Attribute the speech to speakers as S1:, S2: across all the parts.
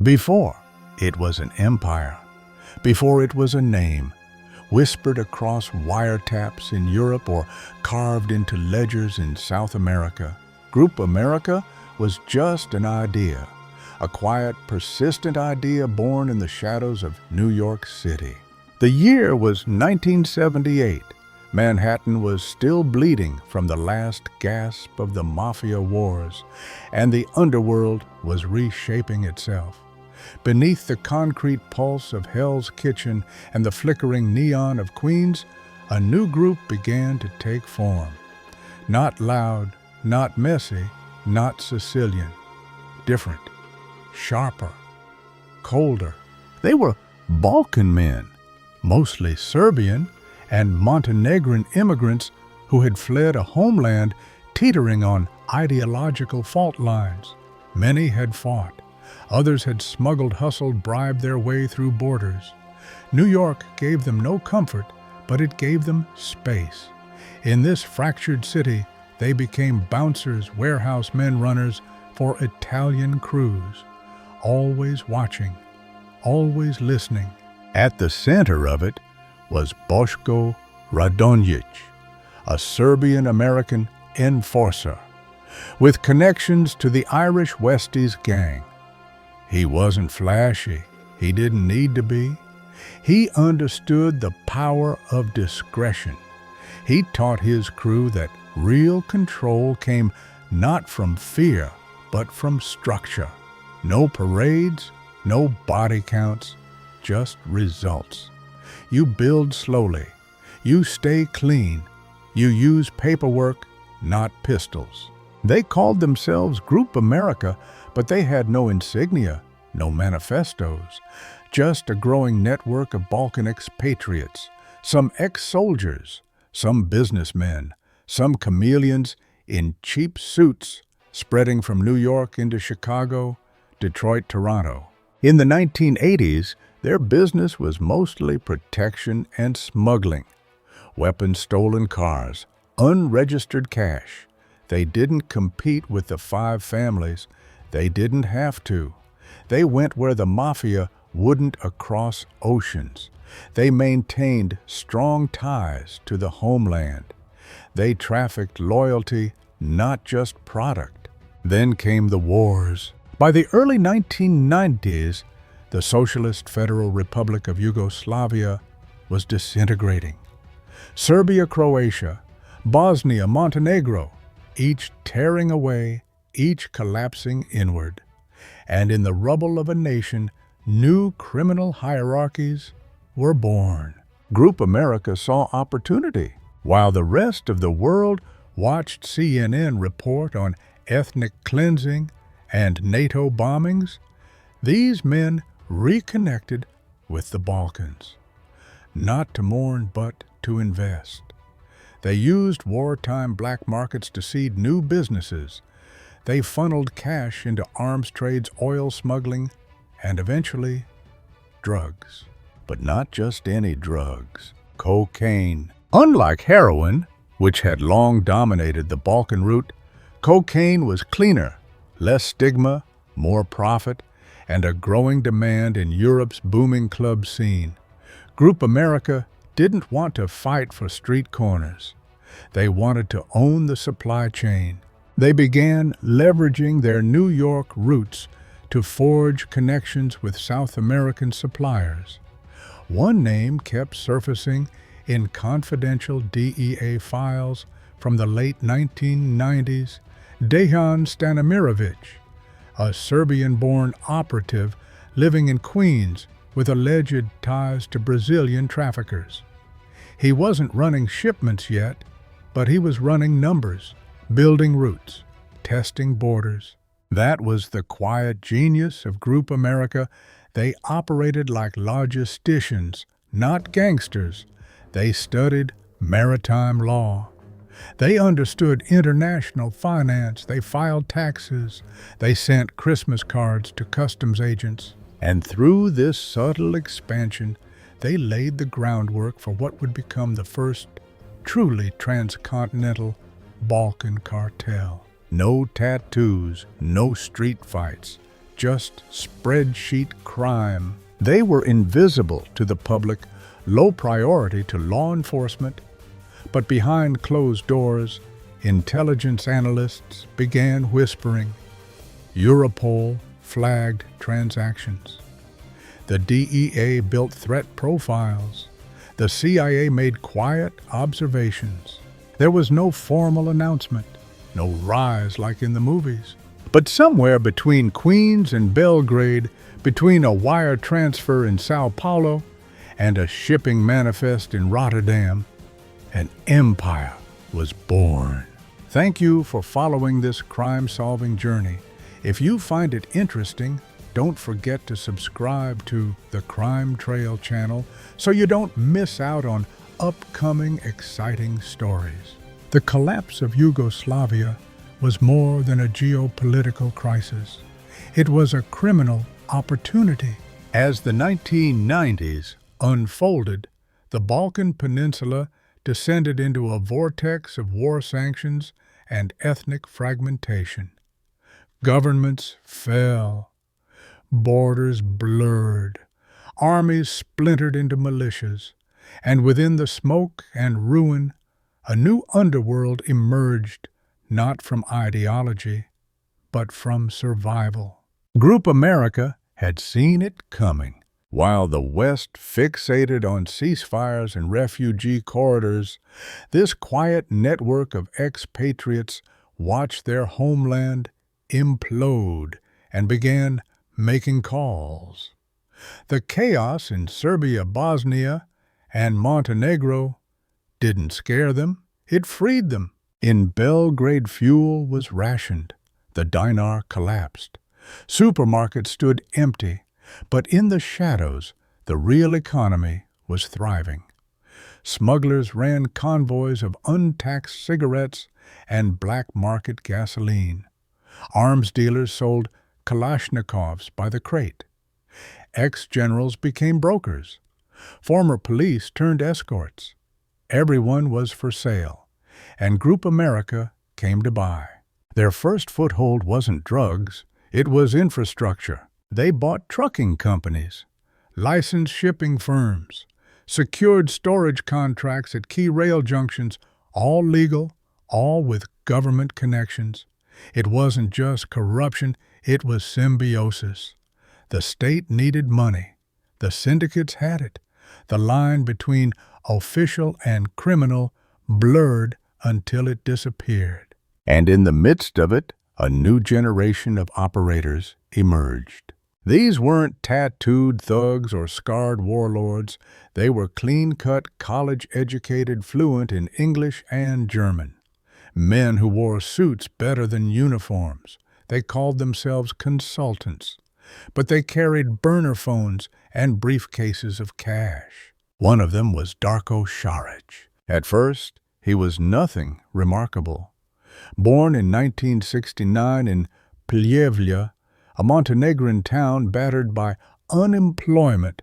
S1: Before, it was an empire. Before it was a name, whispered across wiretaps in Europe or carved into ledgers in South America. Group America was just an idea, a quiet, persistent idea born in the shadows of New York City. The year was 1978. Manhattan was still bleeding from the last gasp of the mafia wars, and the underworld was reshaping itself. Beneath the concrete pulse of Hell's Kitchen and the flickering neon of Queens, a new group began to take form. Not loud, not messy, not Sicilian. Different, sharper, colder. They were Balkan men, mostly Serbian and Montenegrin immigrants who had fled a homeland teetering on ideological fault lines. Many had fought. Others had smuggled, hustled, bribed their way through borders. New York gave them no comfort, but it gave them space. In this fractured city, they became bouncers, warehouse men runners for Italian crews, always watching, always listening. At the center of it was Boško Radonjić, a Serbian-American enforcer, with connections to the Irish Westies gang. He wasn't flashy. He didn't need to be. He understood the power of discretion. He taught his crew that real control came not from fear, but from structure. No parades, no body counts, just results. You build slowly. You stay clean. You use paperwork, not pistols. They called themselves Group America, but they had no insignia, no manifestos, just a growing network of Balkan expatriates, some ex-soldiers, some businessmen, some chameleons in cheap suits spreading from New York into Chicago, Detroit, Toronto. In the 1980s, their business was mostly protection and smuggling. Weapons, stolen cars, unregistered cash. They didn't compete with the five families. They didn't have to. They went where the mafia wouldn't across oceans. They maintained strong ties to the homeland. They trafficked loyalty, not just product. Then came the wars. By the early 1990s, the Socialist Federal Republic of Yugoslavia was disintegrating. Serbia, Croatia, Bosnia, Montenegro, each tearing away, each collapsing inward. And in the rubble of a nation, new criminal hierarchies were born. Group America saw opportunity. While the rest of the world watched CNN report on ethnic cleansing and NATO bombings, these men reconnected with the Balkans. Not to mourn, but to invest. They used wartime black markets to seed new businesses. They funneled cash into arms trades, oil smuggling, and eventually, drugs. But not just any drugs. Cocaine. Unlike heroin, which had long dominated the Balkan route, cocaine was cleaner, less stigma, more profit, and a growing demand in Europe's booming club scene. Group America didn't want to fight for street corners. They wanted to own the supply chain. They began leveraging their New York roots to forge connections with South American suppliers. One name kept surfacing in confidential DEA files from the late 1990s, Dejan Stanimirovic, a Serbian-born operative living in Queens with alleged ties to Brazilian traffickers. He wasn't running shipments yet, but he was running numbers, building routes, testing borders. That was the quiet genius of Group America. They operated like logisticians, not gangsters. They studied maritime law. They understood international finance. They filed taxes. They sent Christmas cards to customs agents. And through this subtle expansion, they laid the groundwork for what would become the first truly transcontinental Balkan cartel. No tattoos, no street fights, just spreadsheet crime. They were invisible to the public, low priority to law enforcement, but behind closed doors, intelligence analysts began whispering. Europol flagged transactions. The DEA built threat profiles. The CIA made quiet observations. There was no formal announcement, no rise like in the movies. But somewhere between Queens and Belgrade, between a wire transfer in Sao Paulo and a shipping manifest in Rotterdam, an empire was born. Thank you for following this crime-solving journey. If you find it interesting, don't forget to subscribe to the Crime Trail channel so you don't miss out on upcoming exciting stories. The collapse of Yugoslavia was more than a geopolitical crisis. It was a criminal opportunity. As the 1990s unfolded, the Balkan Peninsula descended into a vortex of war sanctions and ethnic fragmentation. Governments fell, borders blurred, armies splintered into militias, and within the smoke and ruin, a new underworld emerged, not from ideology, but from survival. Group America had seen it coming. While the West fixated on ceasefires and refugee corridors, this quiet network of expatriates watched their homeland implode and began making calls. The chaos in Serbia, Bosnia, and Montenegro didn't scare them, it freed them. In Belgrade, fuel was rationed. The dinar collapsed. Supermarkets stood empty, but in the shadows, the real economy was thriving. Smugglers ran convoys of untaxed cigarettes and black market gasoline. Arms dealers sold Kalashnikovs by the crate. Ex-generals became brokers. Former police turned escorts. Everyone was for sale, and Group America came to buy. Their first foothold wasn't drugs, it was infrastructure. They bought trucking companies, licensed shipping firms, secured storage contracts at key rail junctions, all legal, all with government connections. It wasn't just corruption, it was symbiosis. The state needed money. The syndicates had it. The line between official and criminal blurred until it disappeared. And in the midst of it, a new generation of operators emerged. These weren't tattooed thugs or scarred warlords. They were clean-cut, college-educated, fluent in English and German. Men who wore suits better than uniforms. They called themselves consultants, but they carried burner phones and briefcases of cash. One of them was Darko Šarić. At first, he was nothing remarkable. Born in 1969 in Pljevlja, a Montenegrin town battered by unemployment,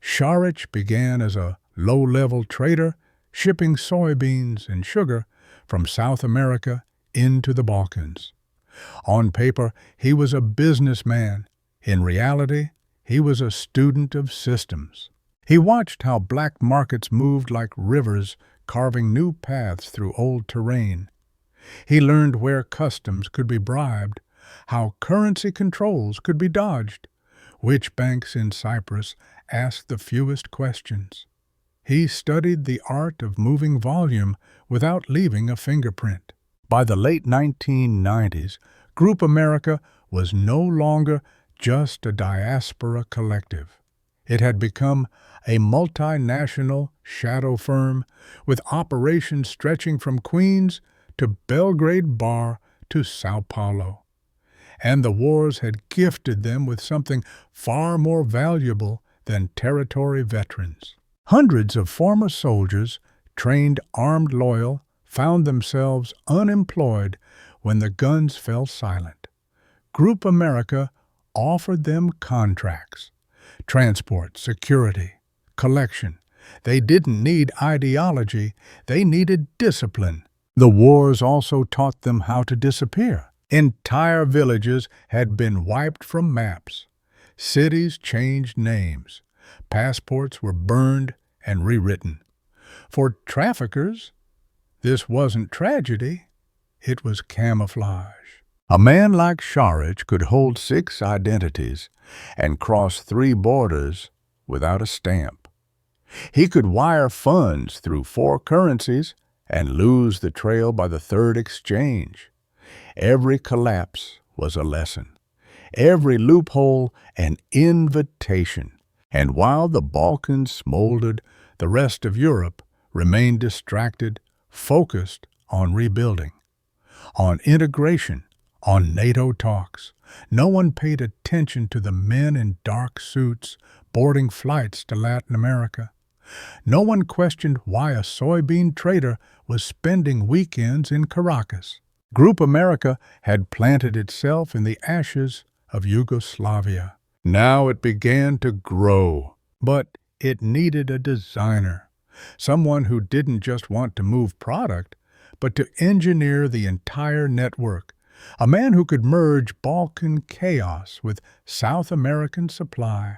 S1: Šarić began as a low-level trader, shipping soybeans and sugar from South America into the Balkans. On paper, he was a businessman. In reality, he was a student of systems. He watched how black markets moved like rivers, carving new paths through old terrain. He learned where customs could be bribed, how currency controls could be dodged, which banks in Cyprus asked the fewest questions. He studied the art of moving volume without leaving a fingerprint. By the late 1990s, Group America was no longer just a diaspora collective. It had become a multinational shadow firm with operations stretching from Queens to Belgrade Bar to Sao Paulo. And the wars had gifted them with something far more valuable than territory veterans. Hundreds of former soldiers, trained, armed, loyal, found themselves unemployed when the guns fell silent. Group America offered them contracts, transport, security, collection. They didn't need ideology, they needed discipline. The wars also taught them how to disappear. Entire villages had been wiped from maps. Cities changed names. Passports were burned and rewritten. For traffickers, this wasn't tragedy, it was camouflage. A man like Šarić could hold 6 identities and cross 3 borders without a stamp. He could wire funds through 4 currencies and lose the trail by the 3rd exchange. Every collapse was a lesson. Every loophole an invitation. And while the Balkans smoldered, the rest of Europe remained distracted, focused on rebuilding, on integration, on NATO talks. No one paid attention to the men in dark suits boarding flights to Latin America. No one questioned why a soybean trader was spending weekends in Caracas. Group America had planted itself in the ashes of Yugoslavia. Now it began to grow, but it needed a designer, someone who didn't just want to move product, but to engineer the entire network, a man who could merge Balkan chaos with South American supply,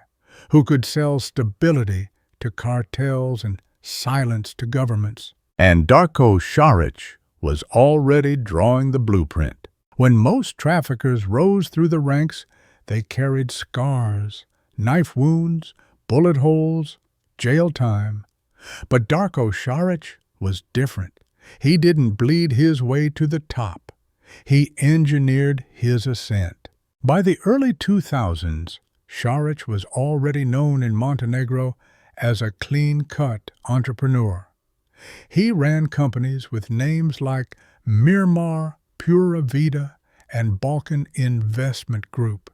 S1: who could sell stability to cartels and silence to governments. And Darko Šarić was already drawing the blueprint. When most traffickers rose through the ranks, they carried scars, knife wounds, bullet holes, jail time. But Darko Šarić was different. He didn't bleed his way to the top. He engineered his ascent. By the early 2000s, Šarić was already known in Montenegro as a clean-cut entrepreneur. He ran companies with names like Miramar, Pura Vida, and Balkan Investment Group.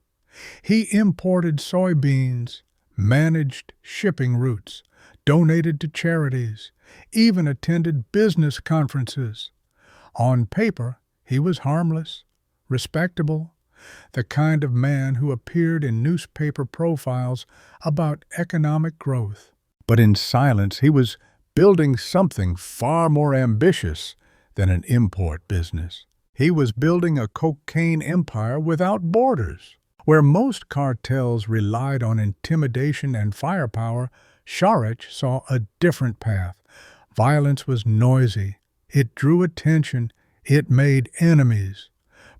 S1: He imported soybeans, managed shipping routes, donated to charities, even attended business conferences. On paper, he was harmless, respectable, the kind of man who appeared in newspaper profiles about economic growth. But in silence, he was building something far more ambitious than an import business. He was building a cocaine empire without borders. Where most cartels relied on intimidation and firepower, Šarić saw a different path. Violence was noisy. It drew attention. It made enemies.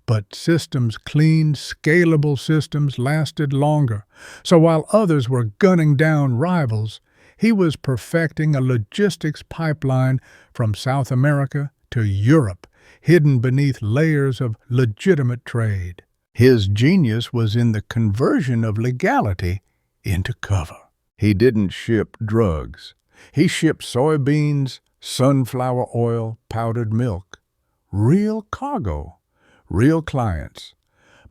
S1: But systems, clean, scalable systems, lasted longer. So while others were gunning down rivals, he was perfecting a logistics pipeline from South America to Europe, hidden beneath layers of legitimate trade. His genius was in the conversion of legality into cover. He didn't ship drugs. He shipped soybeans, sunflower oil, powdered milk. Real cargo, real clients.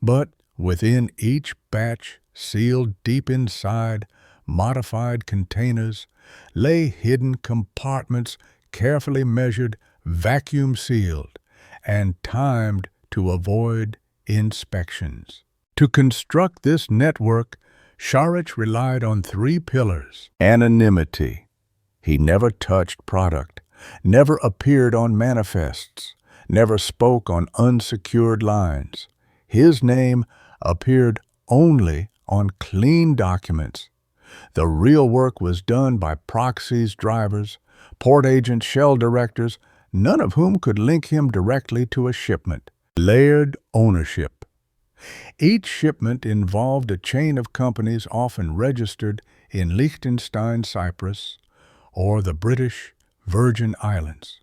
S1: But within each batch, sealed deep inside, modified containers, lay hidden compartments carefully measured, vacuum-sealed, and timed to avoid inspections. To construct this network, Šarić relied on 3 pillars. Anonymity. He never touched product, never appeared on manifests, never spoke on unsecured lines. His name appeared only on clean documents. The real work was done by proxies, drivers, port agents, shell directors, none of whom could link him directly to a shipment. Layered ownership. Each shipment involved a chain of companies often registered in Liechtenstein, Cyprus, or the British Virgin Islands.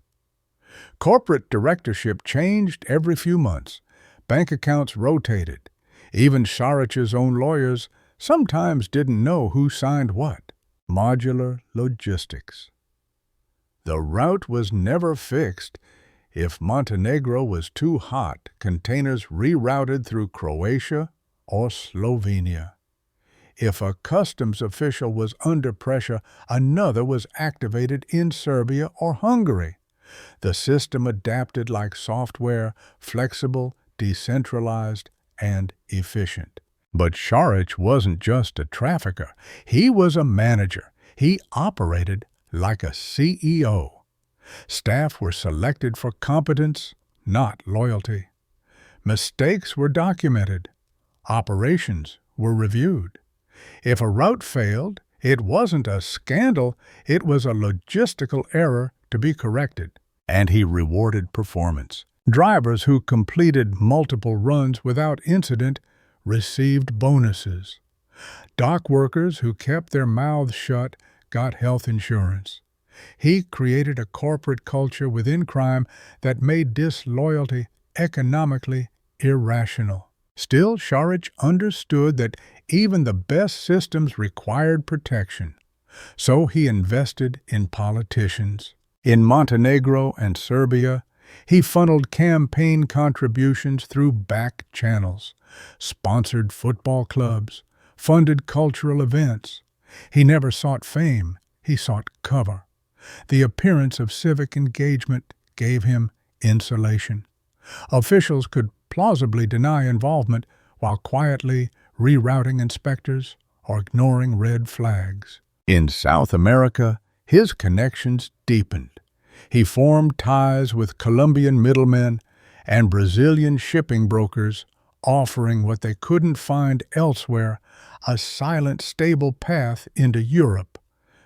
S1: Corporate directorship changed every few months. Bank accounts rotated. Even Šarić's own lawyers sometimes didn't know who signed what. Modular logistics. The route was never fixed. If Montenegro was too hot, containers rerouted through Croatia or Slovenia. If a customs official was under pressure, another was activated in Serbia or Hungary. The system adapted like software, flexible, decentralized, and efficient. But Šarić wasn't just a trafficker. He was a manager. He operated like a CEO. Staff were selected for competence, not loyalty. Mistakes were documented. Operations were reviewed. If a route failed, it wasn't a scandal, it was a logistical error to be corrected. And he rewarded performance. Drivers who completed multiple runs without incident received bonuses. Dock workers who kept their mouths shut got health insurance. He created a corporate culture within crime that made disloyalty economically irrational. Still, Šarić understood that even the best systems required protection. So he invested in politicians. In Montenegro and Serbia, he funneled campaign contributions through back channels, sponsored football clubs, funded cultural events. He never sought fame, he sought cover. The appearance of civic engagement gave him insulation. Officials could plausibly deny involvement while quietly rerouting inspectors or ignoring red flags. In South America, his connections deepened. He formed ties with Colombian middlemen and Brazilian shipping brokers, offering what they couldn't find elsewhere, a silent, stable path into Europe.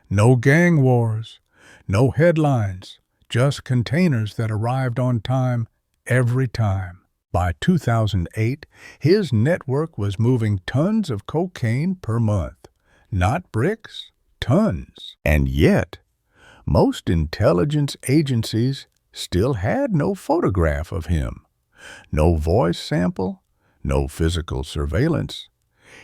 S1: No gang wars, no headlines, just containers that arrived on time every time. By 2008, his network was moving tons of cocaine per month. Not bricks, tons. And yet, most intelligence agencies still had no photograph of him. No voice sample, no physical surveillance.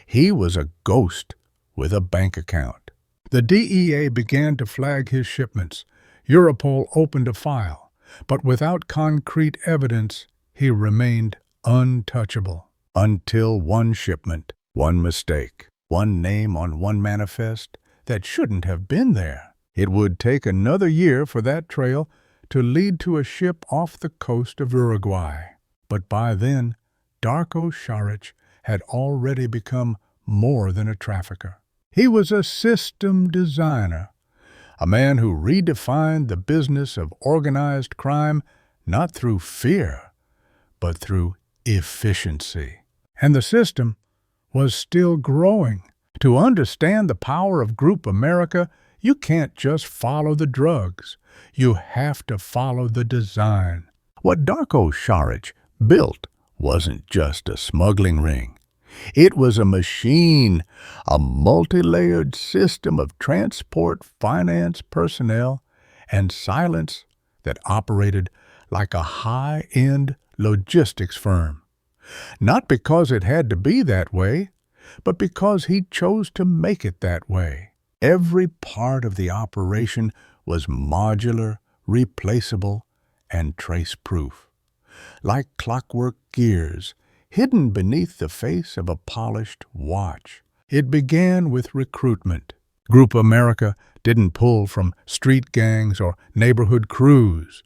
S1: He was a ghost with a bank account. The DEA began to flag his shipments. Europol opened a file, but without concrete evidence, he remained untouchable. Until one shipment, one mistake, one name on one manifest that shouldn't have been there. It would take another year for that trail to lead to a ship off the coast of Uruguay. But by then, Darko Šarić had already become more than a trafficker. He was a system designer, a man who redefined the business of organized crime not through fear, but through efficiency. And the system was still growing. To understand the power of Group America, you can't just follow the drugs. You have to follow the design. What Darko Šarić built wasn't just a smuggling ring. It was a machine, a multi-layered system of transport, finance, personnel, and silence that operated like a high-end logistics firm. Not because it had to be that way, but because he chose to make it that way. Every part of the operation was modular, replaceable, and trace-proof. Like clockwork gears, hidden beneath the face of a polished watch. It began with recruitment. Group America didn't pull from street gangs or neighborhood crews.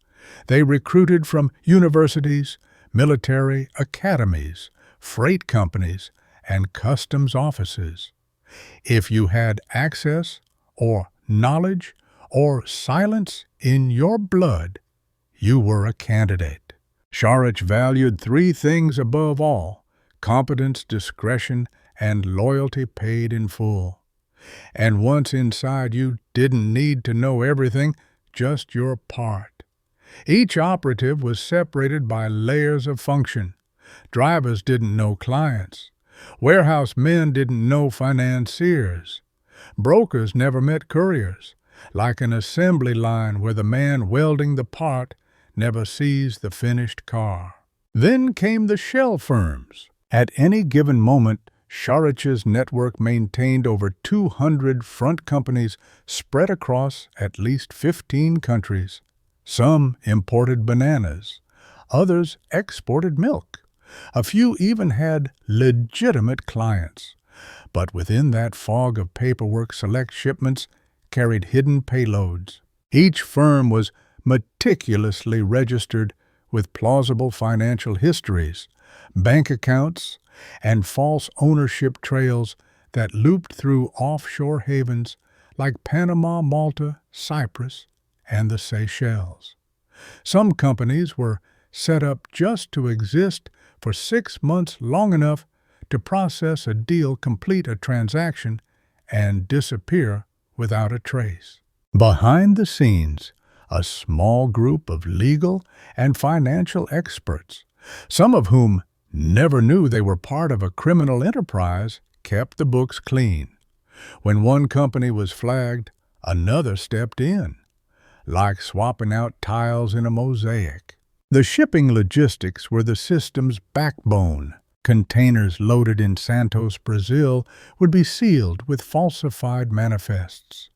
S1: They recruited from universities, military academies, freight companies, and customs offices. If you had access or knowledge or silence in your blood, you were a candidate. Šarić valued three things above all: competence, discretion, and loyalty paid in full. And once inside, you didn't need to know everything, just your part. Each operative was separated by layers of function. Drivers didn't know clients. Warehouse men didn't know financiers. Brokers never met couriers, like an assembly line where the man welding the part never sees the finished car. Then came the shell firms. At any given moment, Šarić's network maintained over 200 front companies spread across at least 15 countries. Some imported bananas, others exported milk. A few even had legitimate clients. But within that fog of paperwork, select shipments carried hidden payloads. Each firm was meticulously registered with plausible financial histories, bank accounts, and false ownership trails that looped through offshore havens like Panama, Malta, Cyprus, and the Seychelles. Some companies were set up just to exist for 6 months, long enough to process a deal, complete a transaction, and disappear without a trace. Behind the scenes, a small group of legal and financial experts, some of whom never knew they were part of a criminal enterprise, kept the books clean. When one company was flagged, another stepped in, like swapping out tiles in a mosaic. The shipping logistics were the system's backbone. Containers loaded in Santos, Brazil, would be sealed with falsified manifests.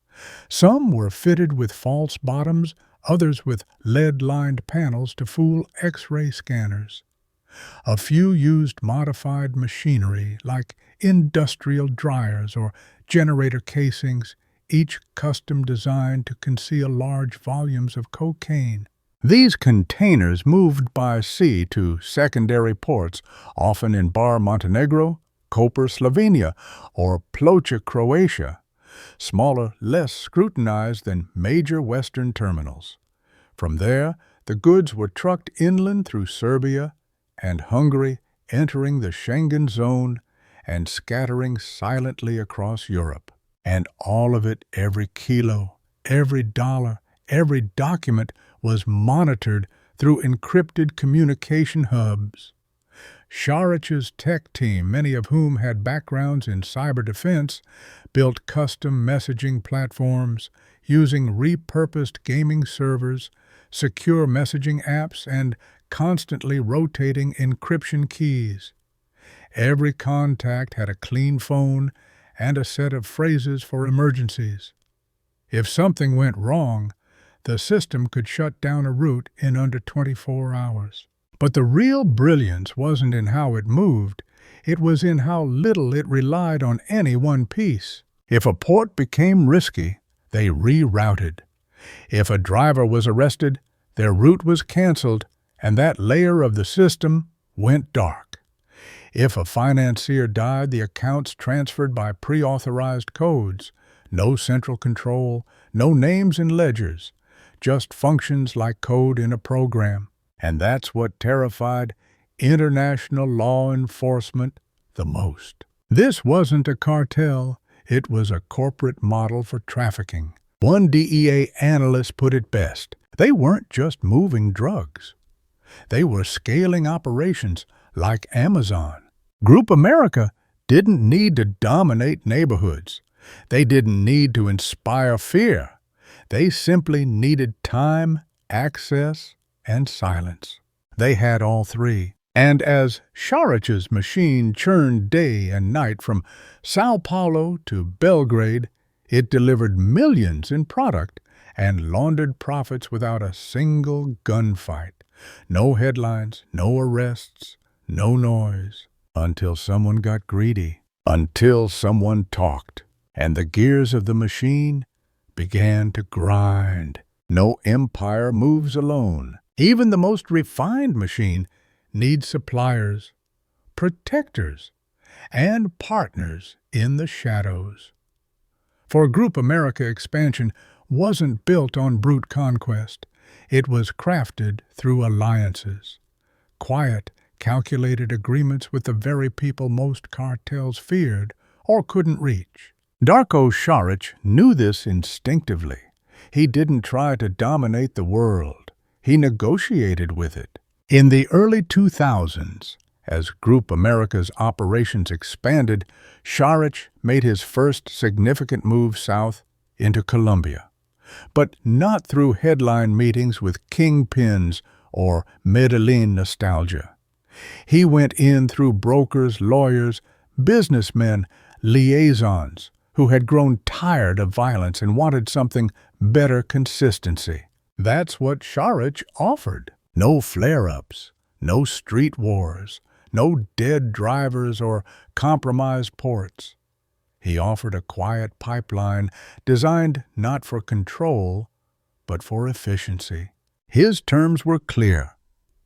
S1: Some were fitted with false bottoms, others with lead-lined panels to fool X-ray scanners. A few used modified machinery like industrial dryers or generator casings, each custom designed to conceal large volumes of cocaine. These containers moved by sea to secondary ports, often in Bar, Montenegro, Koper, Slovenia, or Ploče, Croatia, smaller, less scrutinized than major Western terminals. From there, the goods were trucked inland through Serbia and Hungary, entering the Schengen zone and scattering silently across Europe. And all of it, every kilo, every dollar, every document, was monitored through encrypted communication hubs. Šarić's tech team, many of whom had backgrounds in cyber defense, built custom messaging platforms using repurposed gaming servers, secure messaging apps, and constantly rotating encryption keys. Every contact had a clean phone and a set of phrases for emergencies. If something went wrong, the system could shut down a route in under 24 hours. But the real brilliance wasn't in how it moved, it was in how little it relied on any one piece. If a port became risky, they rerouted. If a driver was arrested, their route was canceled, and that layer of the system went dark. If a financier died, the accounts transferred by pre-authorized codes. No central control, no names in ledgers, just functions like code in a program. And that's what terrified international law enforcement the most. This wasn't a cartel, it was a corporate model for trafficking. One DEA analyst put it best: they weren't just moving drugs. They were scaling operations like Amazon. Group America didn't need to dominate neighborhoods. They didn't need to inspire fear. They simply needed time, access, and silence. They had all three. And as Šarić's machine churned day and night from Sao Paulo to Belgrade, it delivered millions in product and laundered profits without a single gunfight. No headlines, no arrests, no noise. Until someone got greedy. Until someone talked. And the gears of the machine began to grind. No empire moves alone. Even the most refined machine needs suppliers, protectors, and partners in the shadows. For Group America, expansion wasn't built on brute conquest. It was crafted through alliances. Quiet, calculated agreements with the very people most cartels feared or couldn't reach. Darko Šarić knew this instinctively. He didn't try to dominate the world. He negotiated with it. In the early 2000s, as Group America's operations expanded, Šarić made his first significant move south into Colombia. But not through headline meetings with kingpins or Medellin nostalgia. He went in through brokers, lawyers, businessmen, liaisons who had grown tired of violence and wanted something better: consistency. That's what Šarić offered. No flare-ups, no street wars, no dead drivers or compromised ports. He offered a quiet pipeline designed not for control, but for efficiency. His terms were clear.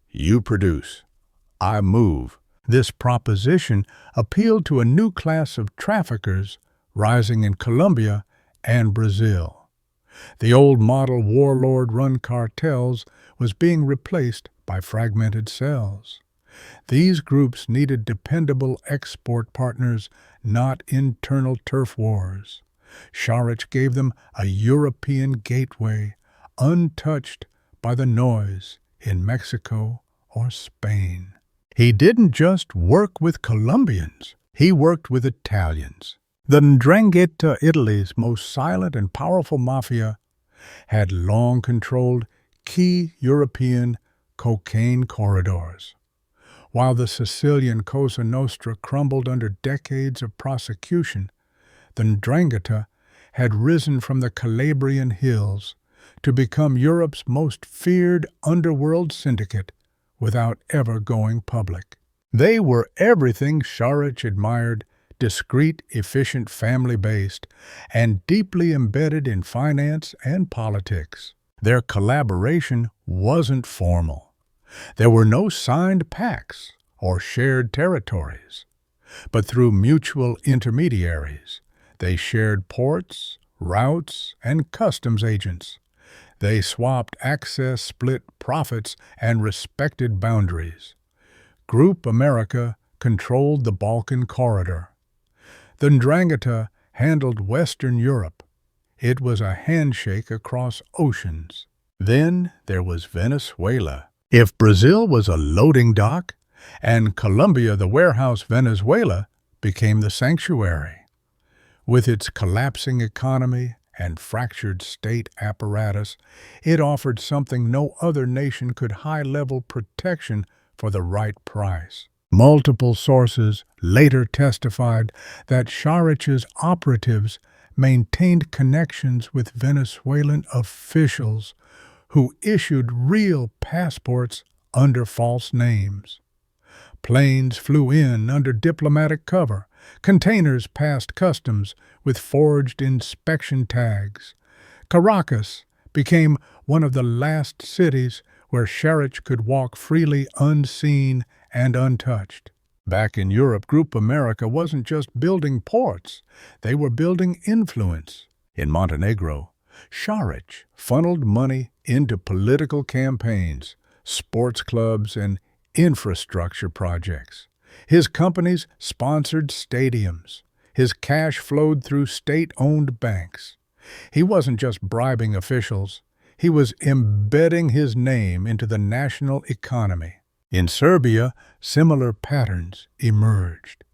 S1: You produce, I move. This proposition appealed to a new class of traffickers rising in Colombia and Brazil. The old model warlord-run cartels was being replaced by fragmented cells. These groups needed dependable export partners, not internal turf wars. Šarić gave them a European gateway, untouched by the noise in Mexico or Spain. He didn't just work with Colombians, he worked with Italians. The 'Ndrangheta, Italy's most silent and powerful mafia, had long controlled key European cocaine corridors. While the Sicilian Cosa Nostra crumbled under decades of prosecution, the 'Ndrangheta had risen from the Calabrian hills to become Europe's most feared underworld syndicate without ever going public. They were everything Šarić admired: discreet, efficient, family-based, and deeply embedded in finance and politics. Their collaboration wasn't formal. There were no signed pacts or shared territories, but through mutual intermediaries, they shared ports, routes, and customs agents. They swapped access, split profits, and respected boundaries. Group America controlled the Balkan corridor. The 'Ndrangheta handled Western Europe. It was a handshake across oceans. Then there was Venezuela. If Brazil was a loading dock, and Colombia the warehouse, Venezuela became the sanctuary. With its collapsing economy and fractured state apparatus, it offered something no other nation could: high-level protection for the right price. Multiple sources later testified that Šarić's operatives maintained connections with Venezuelan officials who issued real passports under false names. Planes flew in under diplomatic cover. Containers passed customs with forged inspection tags. Caracas became one of the last cities where Šarić could walk freely, unseen and untouched. Back in Europe, Group America wasn't just building ports, they were building influence. In Montenegro, Šarić funneled money into political campaigns, sports clubs, and infrastructure projects. His companies sponsored stadiums. His cash flowed through state-owned banks. He wasn't just bribing officials, he was embedding his name into the national economy. In Serbia, similar patterns emerged.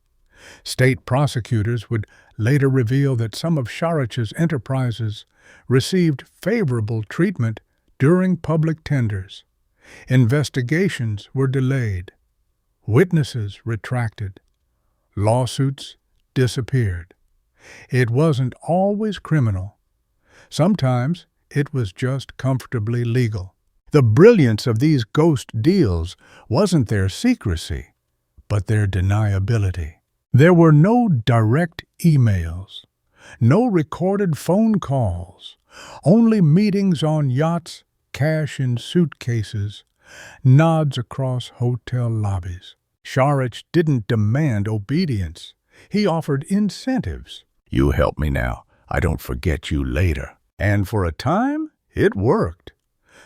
S1: State prosecutors would later reveal that some of Šarić's enterprises received favorable treatment during public tenders. Investigations were delayed. Witnesses retracted. Lawsuits disappeared. It wasn't always criminal. Sometimes it was just comfortably legal. The brilliance of these ghost deals wasn't their secrecy, but their deniability. There were no direct emails, no recorded phone calls, only meetings on yachts, cash in suitcases, nods across hotel lobbies. Šarić didn't demand obedience. He offered incentives. You help me now, I don't forget you later. And for a time, it worked.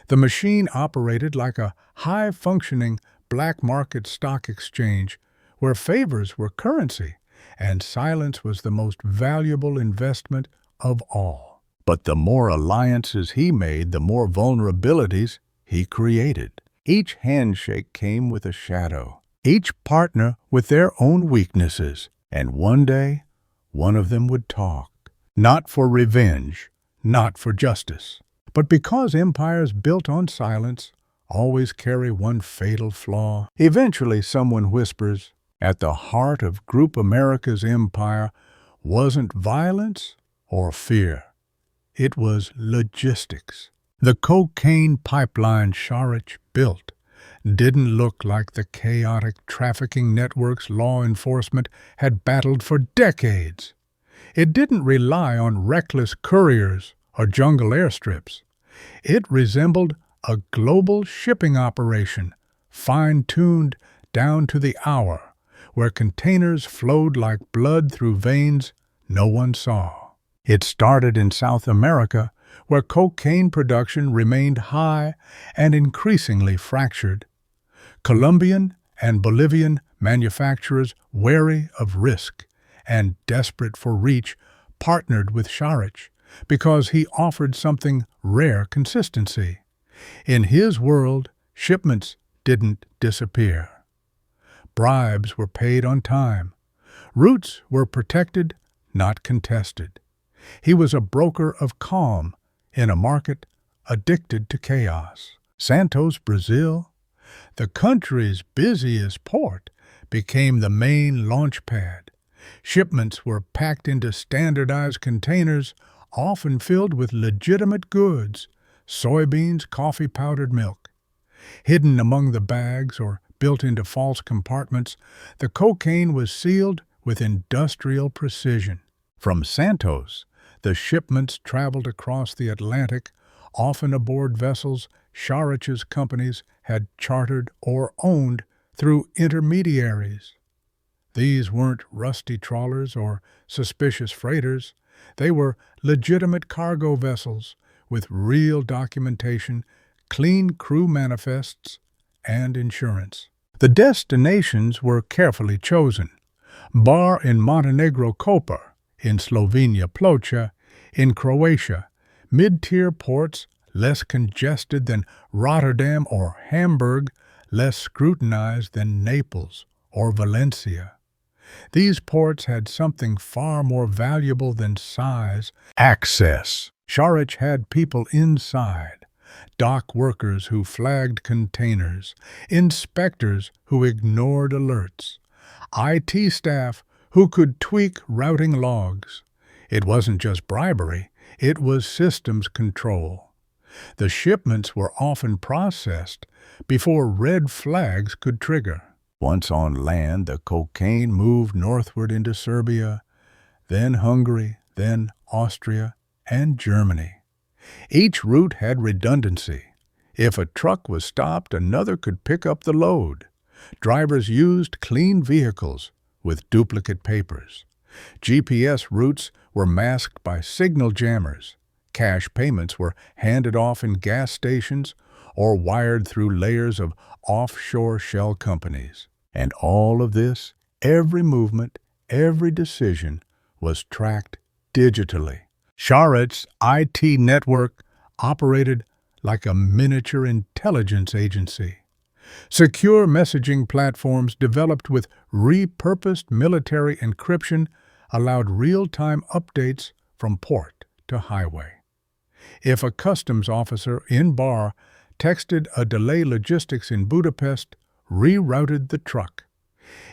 S1: The machine operated like a high-functioning black market stock exchange where favors were currency and silence was the most valuable investment of all. But the more alliances he made, the more vulnerabilities he created. Each handshake came with a shadow, each partner with their own weaknesses, and one day, one of them would talk. Not for revenge, not for justice, but because empires built on silence always carry one fatal flaw. Eventually someone whispers, at the heart of Group America's empire wasn't violence or fear. It was logistics. The cocaine pipeline Šarić built didn't look like the chaotic trafficking networks law enforcement had battled for decades. It didn't rely on reckless couriers or jungle airstrips. It resembled a global shipping operation, fine-tuned down to the hour, where containers flowed like blood through veins no one saw. It started in South America, where cocaine production remained high and increasingly fractured. Colombian and Bolivian manufacturers, wary of risk and desperate for reach, partnered with Šarić because he offered something rare: consistency. In his world, shipments didn't disappear. Bribes were paid on time. Routes were protected, not contested. He was a broker of calm in a market addicted to chaos. Santos, Brazil, the country's busiest port, became the main launch pad. Shipments were packed into standardized containers, often filled with legitimate goods: soybeans, coffee, powdered milk. Hidden among the bags or built into false compartments, the cocaine was sealed with industrial precision. From Santos, the shipments traveled across the Atlantic, often aboard vessels Šarić's companies had chartered or owned through intermediaries. These weren't rusty trawlers or suspicious freighters. They were legitimate cargo vessels with real documentation, clean crew manifests, and insurance. The destinations were carefully chosen: Bar in Montenegro, Koper; in Slovenia, Ploče; in Croatia, mid-tier ports less congested than Rotterdam or Hamburg, less scrutinized than Naples or Valencia. These ports had something far more valuable than size: access. Šarić had people inside: dock workers who flagged containers, inspectors who ignored alerts, IT staff who could tweak routing logs. It wasn't just bribery, it was systems control. The shipments were often processed before red flags could trigger. Once on land, the cocaine moved northward into Serbia, then Hungary, then Austria, and Germany. Each route had redundancy. If a truck was stopped, another could pick up the load. Drivers used clean vehicles with duplicate papers. GPS routes were masked by signal jammers. Cash payments were handed off in gas stations or wired through layers of offshore shell companies. And all of this, every movement, every decision, was tracked digitally. Šarić's IT network operated like a miniature intelligence agency. Secure messaging platforms developed with repurposed military encryption allowed real-time updates from port to highway. If a customs officer in Bar texted a delay, logistics in Budapest rerouted the truck.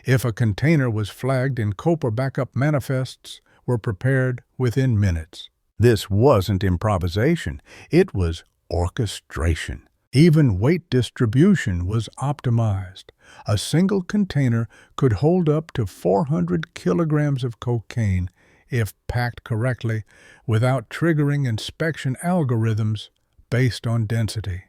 S1: If a container was flagged in Koper, backup manifests were prepared within minutes. This wasn't improvisation, it was orchestration. Even weight distribution was optimized. A single container could hold up to 400 kilograms of cocaine if packed correctly, without triggering inspection algorithms based on density.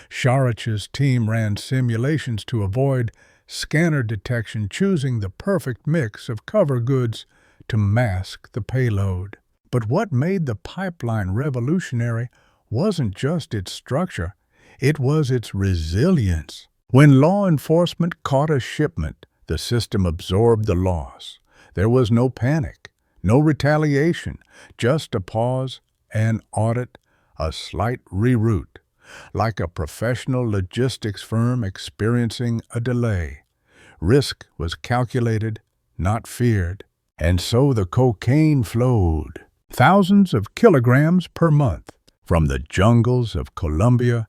S1: Šarić's team ran simulations to avoid scanner detection, choosing the perfect mix of cover goods to mask the payload. But what made the pipeline revolutionary wasn't just its structure, it was its resilience. When law enforcement caught a shipment, the system absorbed the loss. There was no panic, no retaliation, just a pause, an audit, a slight reroute. Like a professional logistics firm experiencing a delay, risk was calculated, not feared. And so the cocaine flowed. Thousands of kilograms per month, from the jungles of Colombia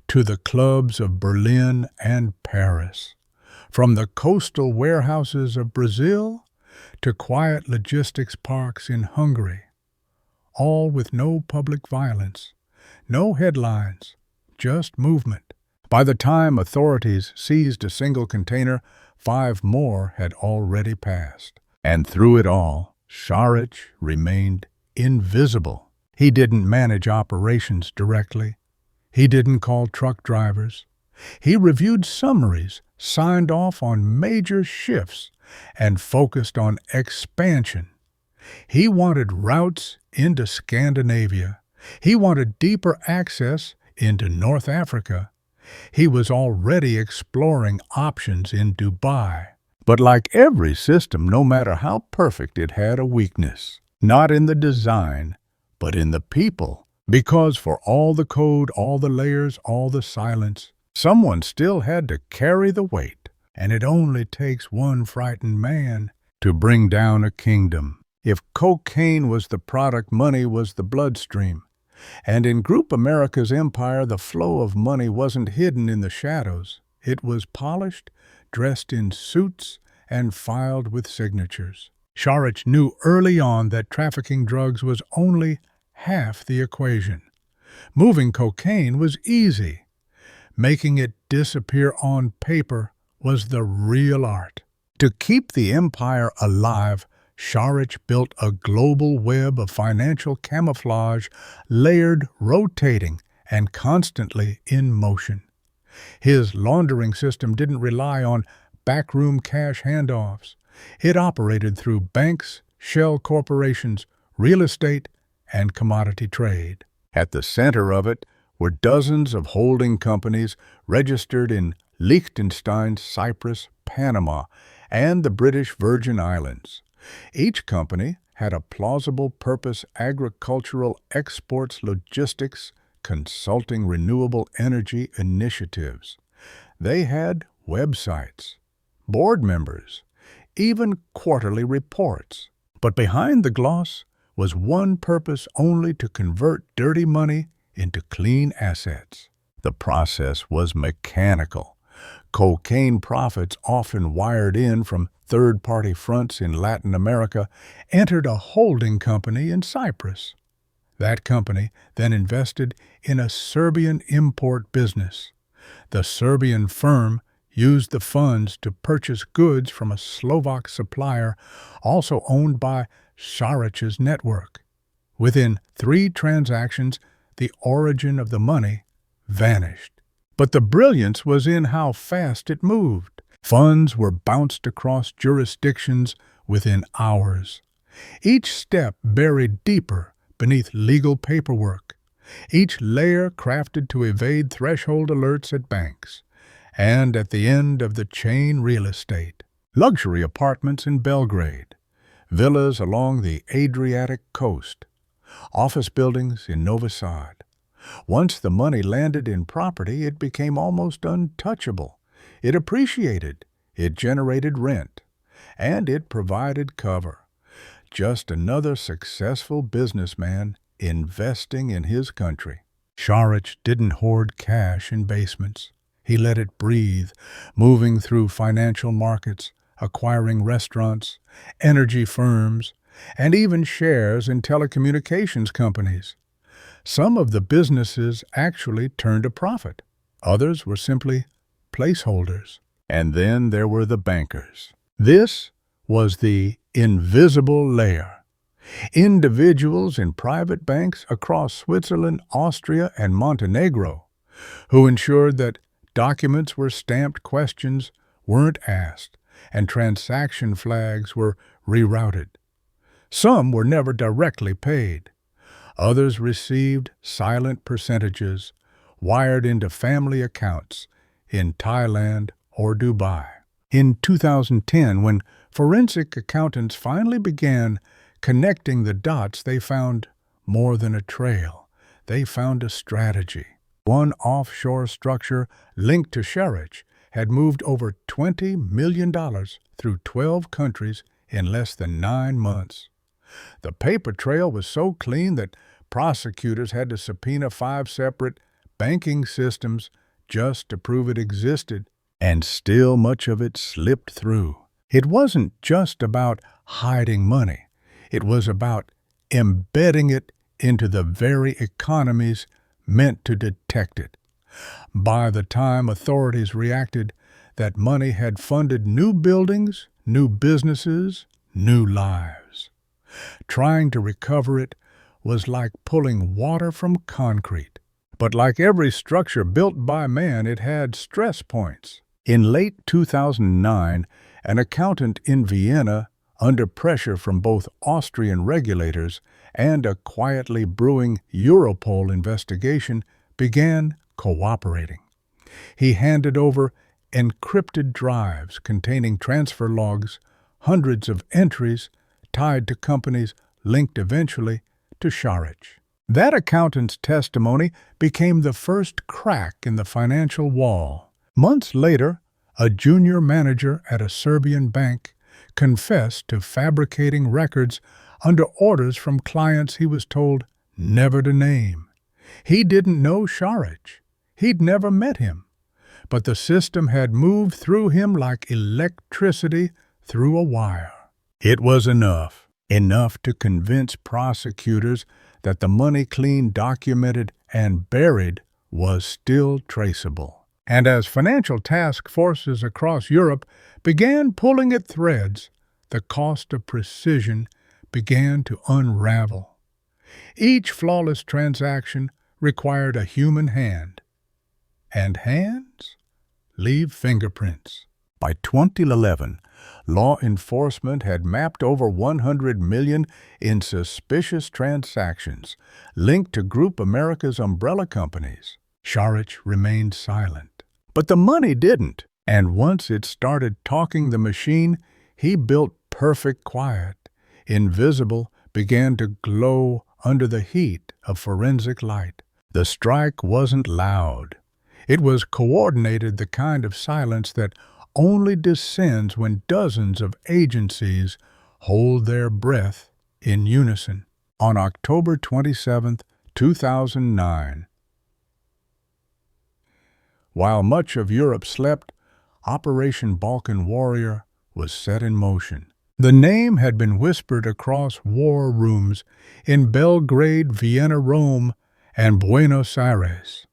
S1: to the clubs of Berlin and Paris, from the coastal warehouses of Brazil to quiet logistics parks in Hungary, all with no public violence, no headlines, just movement. By the time authorities seized a single container, 5 more had already passed. And through it all, Šarić remained invisible. He didn't manage operations directly. He didn't call truck drivers. He reviewed summaries, signed off on major shifts, and focused on expansion. He wanted routes into Scandinavia. He wanted deeper access into North Africa. He was already exploring options in Dubai. But like every system, no matter how perfect, it had a weakness. Not in the design, but in the people. Because for all the code, all the layers, all the silence, someone still had to carry the weight. And it only takes one frightened man to bring down a kingdom. If cocaine was the product, money was the bloodstream. And in Group America's empire, the flow of money wasn't hidden in the shadows. It was polished, dressed in suits, and filed with signatures. Šarić knew early on that trafficking drugs was only half the equation. Moving cocaine was easy. Making it disappear on paper was the real art. To keep the empire alive, Šarić built a global web of financial camouflage, layered, rotating, and constantly in motion. His laundering system didn't rely on backroom cash handoffs. It operated through banks, shell corporations, real estate, and commodity trade. At the center of it were dozens of holding companies registered in Liechtenstein, Cyprus, Panama, and the British Virgin Islands. Each company had a plausible purpose: agricultural exports, logistics, consulting, renewable energy initiatives. They had websites, board members, even quarterly reports. But behind the gloss was one purpose only: to convert dirty money into clean assets. The process was mechanical. Cocaine profits, often wired in from third-party fronts in Latin America, entered a holding company in Cyprus. That company then invested in a Serbian import business. The Serbian firm used the funds to purchase goods from a Slovak supplier, also owned by Šarić's network. Within 3 transactions, the origin of the money vanished. But the brilliance was in how fast it moved. Funds were bounced across jurisdictions within hours. Each step buried deeper beneath legal paperwork. Each layer crafted to evade threshold alerts at banks. And at the end of the chain, real estate. Luxury apartments in Belgrade. Villas along the Adriatic coast. Office buildings in Novi Sad. Once the money landed in property, it became almost untouchable. It appreciated, it generated rent, and it provided cover. Just another successful businessman investing in his country. Šarić didn't hoard cash in basements. He let it breathe, moving through financial markets, acquiring restaurants, energy firms, and even shares in telecommunications companies. Some of the businesses actually turned a profit. Others were simply placeholders. And then there were the bankers. This was the invisible layer. Individuals in private banks across Switzerland, Austria, and Montenegro, who ensured that documents were stamped, questions weren't asked, and transaction flags were rerouted. Some were never directly paid. Others received silent percentages wired into family accounts in Thailand or Dubai. In 2010, when forensic accountants finally began connecting the dots, they found more than a trail. They found a strategy. One offshore structure linked to Šarić had moved over $20 million through 12 countries in less than 9 months. The paper trail was so clean that prosecutors had to subpoena 5 separate banking systems just to prove it existed, and still much of it slipped through. It wasn't just about hiding money. It was about embedding it into the very economies meant to detect it. By the time authorities reacted, that money had funded new buildings, new businesses, new lives. Trying to recover it was like pulling water from concrete. But like every structure built by man, it had stress points. In late 2009, an accountant in Vienna, under pressure from both Austrian regulators and a quietly brewing Europol investigation, began cooperating. He handed over encrypted drives containing transfer logs, hundreds of entries tied to companies linked eventually to Šarić. That accountant's testimony became the first crack in the financial wall. Months later, a junior manager at a Serbian bank confessed to fabricating records under orders from clients he was told never to name. He didn't know Šarić. He'd never met him. But the system had moved through him like electricity through a wire. It was enough to convince prosecutors that the money clean documented and buried was still traceable. And as financial task forces across Europe began pulling at threads, the cost of precision began to unravel. Each flawless transaction required a human hand, and hands leave fingerprints. By 2011, law enforcement had mapped over 100 million in suspicious transactions linked to Group America's umbrella companies. Šarić remained silent. But the money didn't, and once it started talking the machine, he built perfect quiet. Invisible, began to glow under the heat of forensic light. The strike wasn't loud. It was coordinated, the kind of silence that only descends when dozens of agencies hold their breath in unison. On October 27, 2009, while much of Europe slept, Operation Balkan Warrior was set in motion. The name had been whispered across war rooms in Belgrade, Vienna, Rome, and Buenos Aires.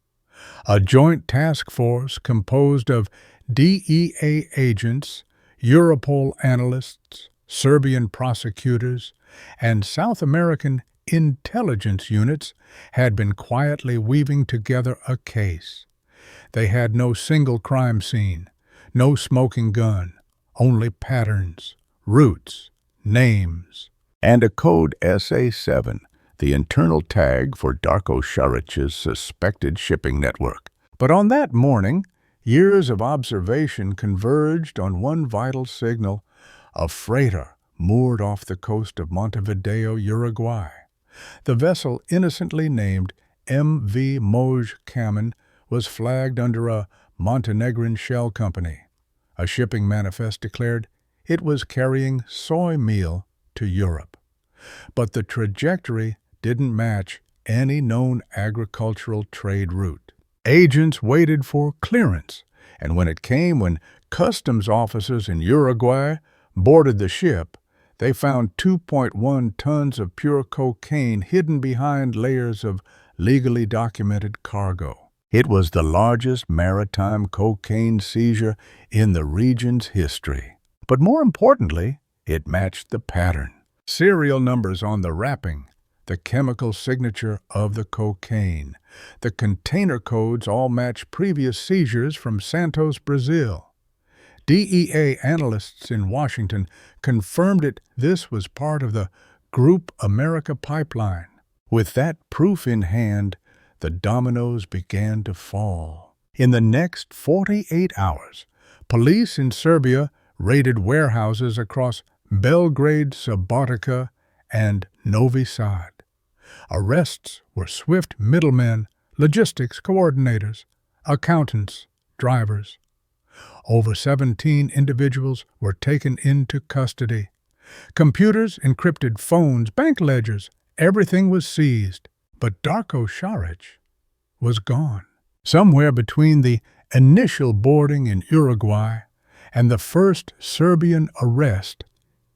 S1: A joint task force composed of DEA agents, Europol analysts, Serbian prosecutors, and South American intelligence units had been quietly weaving together a case. They had no single crime scene, no smoking gun, only patterns, roots, names, and a code SA7, the internal tag for Darko Šarić's suspected shipping network. But on that morning, years of observation converged on one vital signal: a freighter moored off the coast of Montevideo, Uruguay. The vessel, innocently named MV Moj Kamen, was flagged under a Montenegrin shell company. A shipping manifest declared it was carrying soy meal to Europe. But the trajectory didn't match any known agricultural trade route. Agents waited for clearance, and when customs officers in Uruguay boarded the ship, they found 2.1 tons of pure cocaine hidden behind layers of legally documented cargo. It was the largest maritime cocaine seizure in the region's history. But more importantly, it matched the pattern. Serial numbers on the wrapping, the chemical signature of the cocaine, the container codes all matched previous seizures from Santos, Brazil. DEA analysts in Washington confirmed this was part of the Group America pipeline. With that proof in hand, the dominoes began to fall. In the next 48 hours, police in Serbia raided warehouses across Belgrade, Subotica, and Novi Sad. Arrests were swift: middlemen, logistics coordinators, accountants, drivers. Over 17 individuals were taken into custody. Computers, encrypted phones, bank ledgers, everything was seized. But Darko Šarić was gone. Somewhere between the initial boarding in Uruguay and the first Serbian arrest,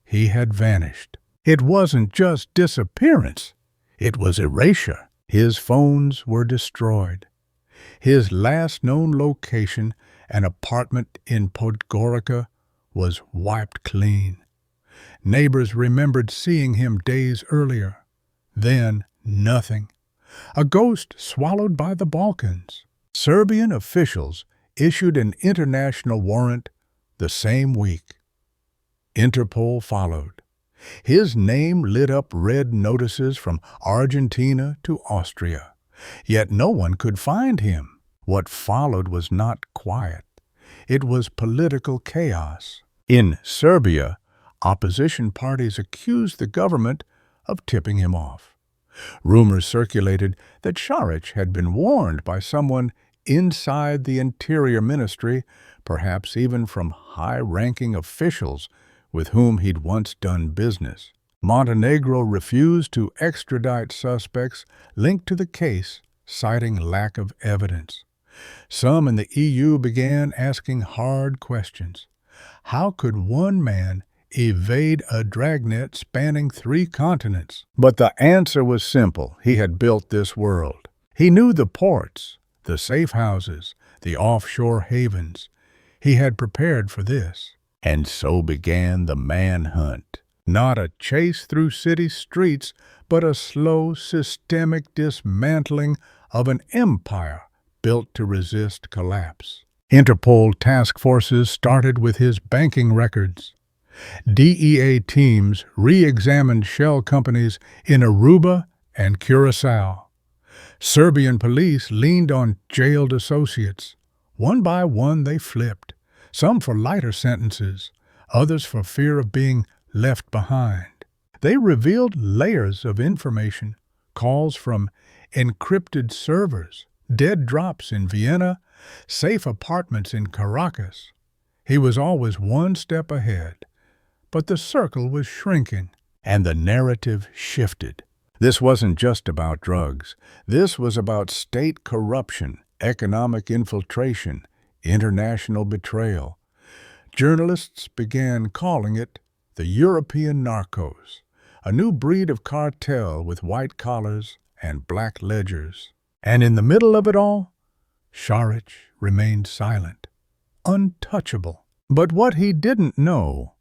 S1: he had vanished. It wasn't just disappearance, it was erasure. His phones were destroyed. His last known location, an apartment in Podgorica, was wiped clean. Neighbors remembered seeing him days earlier. Then nothing. A ghost swallowed by the Balkans. Serbian officials issued an international warrant the same week. Interpol followed. His name lit up red notices from Argentina to Austria. Yet no one could find him. What followed was not quiet. It was political chaos. In Serbia, opposition parties accused the government of tipping him off. Rumors circulated that Šarić had been warned by someone inside the Interior Ministry, perhaps even from high-ranking officials with whom he'd once done business. Montenegro refused to extradite suspects linked to the case, citing lack of evidence. Some in the EU began asking hard questions. How could one man evade a dragnet spanning 3 continents? But the answer was simple. He had built this world. He knew the ports, the safe houses, the offshore havens. He had prepared for this. And so began the manhunt. Not a chase through city streets, but a slow, systemic dismantling of an empire built to resist collapse. Interpol task forces started with his banking records. DEA teams re-examined shell companies in Aruba and Curaçao. Serbian police leaned on jailed associates. One by one they flipped, some for lighter sentences, others for fear of being left behind. They revealed layers of information, calls from encrypted servers, dead drops in Vienna, safe apartments in Caracas. He was always one step ahead, but the circle was shrinking, and the narrative shifted. This wasn't just about drugs. This was about state corruption, economic infiltration, international betrayal. Journalists began calling it the European narcos, a new breed of cartel with white collars and black ledgers. And in the middle of it all, Šarić remained silent, untouchable. But what he didn't know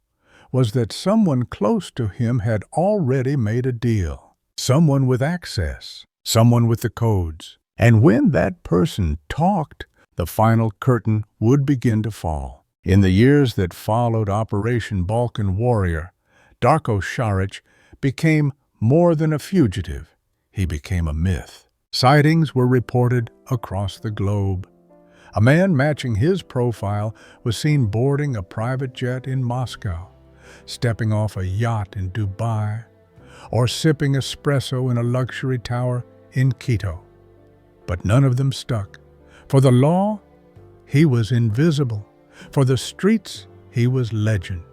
S1: was that someone close to him had already made a deal. Someone with access, someone with the codes. And when that person talked, the final curtain would begin to fall. In the years that followed Operation Balkan Warrior, Darko Šarić became more than a fugitive. He became a myth. Sightings were reported across the globe. A man matching his profile was seen boarding a private jet in Moscow, stepping off a yacht in Dubai, or sipping espresso in a luxury tower in Quito. But none of them stuck. For the law, he was invisible. For the streets, he was legend.